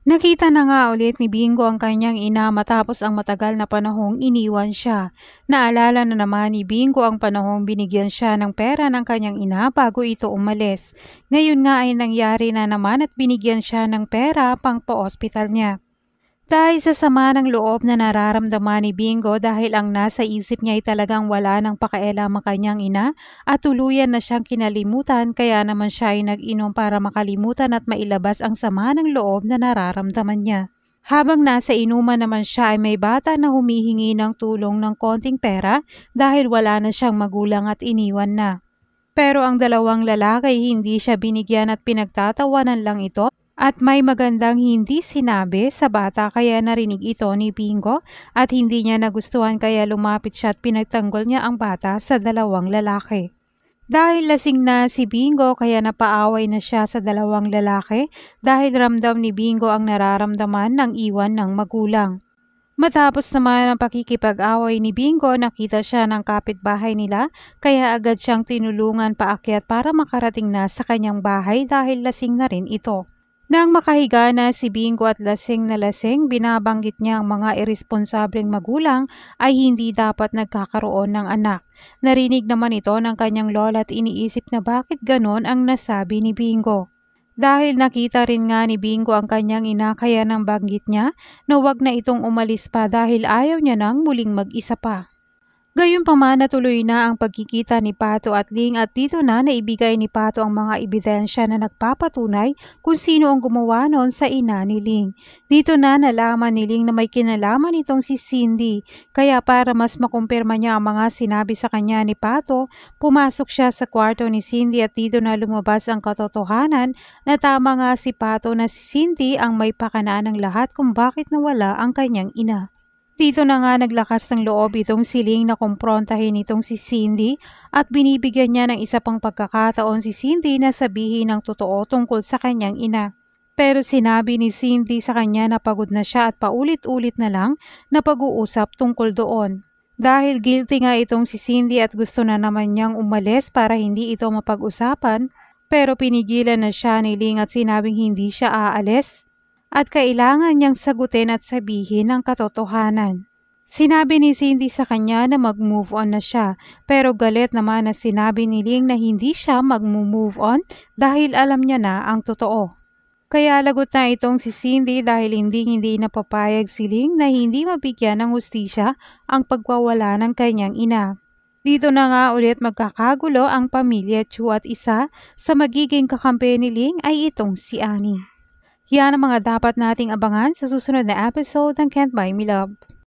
Nakita na nga ulit ni Bingo ang kanyang ina matapos ang matagal na panahong iniwan siya. Naalala na naman ni Bingo ang panahong binigyan siya ng pera ng kanyang ina bago ito umalis. Ngayon nga ay nangyari na naman at binigyan siya ng pera pang pa-ospital niya. Dahil sa sama ng loob na nararamdaman ni Bingo dahil ang nasa isip niya ay talagang wala ng pakialam ang kanyang ina at tuluyan na siyang kinalimutan, kaya naman siya ay nag-inom para makalimutan at mailabas ang sama ng loob na nararamdaman niya. Habang nasa inuman naman siya ay may bata na humihingi ng tulong ng konting pera dahil wala na siyang magulang at iniwan na. Pero ang dalawang lalaki hindi siya binigyan at pinagtatawanan lang ito at may magandang hindi sinabi sa bata, kaya narinig ito ni Bingo at hindi niya nagustuhan, kaya lumapit siya at pinagtanggol niya ang bata sa dalawang lalaki. Dahil lasing na si Bingo kaya napaaway na siya sa dalawang lalaki dahil ramdam ni Bingo ang nararamdaman ng iwan ng magulang. Matapos naman ang pakikipag-away ni Bingo, nakita siya ng kapitbahay nila kaya agad siyang tinulungan paakyat para makarating na sa kanyang bahay dahil lasing na rin ito. Nang makahiga na si Bingo at lasing na lasing, binabanggit niya ang mga irresponsableng magulang ay hindi dapat nagkakaroon ng anak. Narinig naman ito ng kanyang lola at iniisip na bakit ganon ang nasabi ni Bingo. Dahil nakita rin nga ni Bingo ang kanyang ina, kaya nang banggit niya na huwag na itong umalis pa dahil ayaw niya nang muling mag-isa pa. Gayunpaman, natuloy na ang pagkikita ni Pato at Ling at dito na naibigay ni Pato ang mga ebidensya na nagpapatunay kung sino ang gumawa noon sa ina ni Ling. Dito na nalaman ni Ling na may kinalaman itong si Cindy, kaya para mas makumpirma niya ang mga sinabi sa kanya ni Pato, pumasok siya sa kwarto ni Cindy at dito na lumabas ang katotohanan na tama nga si Pato na si Cindy ang may pakanaan ng lahat kung bakit nawala ang kanyang ina. Dito na nga naglakas ng loob itong si Ling na kumprontahin itong si Cindy at binibigyan niya ng isa pang pagkakataon si Cindy na sabihin ang totoo tungkol sa kanyang ina. Pero sinabi ni Cindy sa kanya na pagod na siya at paulit-ulit na lang na pag-uusap tungkol doon. Dahil guilty nga itong si Cindy at gusto na naman niyang umalis para hindi ito mapag-usapan, pero pinigilan na siya ni Ling at sinabing hindi siya aalis at kailangan niyang sagutin at sabihin ang katotohanan. Sinabi ni Cindy sa kanya na mag-move on na siya, pero galit naman na sinabi ni Ling na hindi siya mag-move on dahil alam niya na ang totoo. Kaya lagot na itong si Cindy dahil hindi napapayag si Ling na hindi mabigyan ng hustisya ang pagwawala ng kanyang ina. Dito na nga ulit magkakagulo ang pamilya Chu at isa sa magiging kakampi ni Ling ay itong si Annie. Yan ang mga dapat nating abangan sa susunod na episode ng Can't Buy Me Love.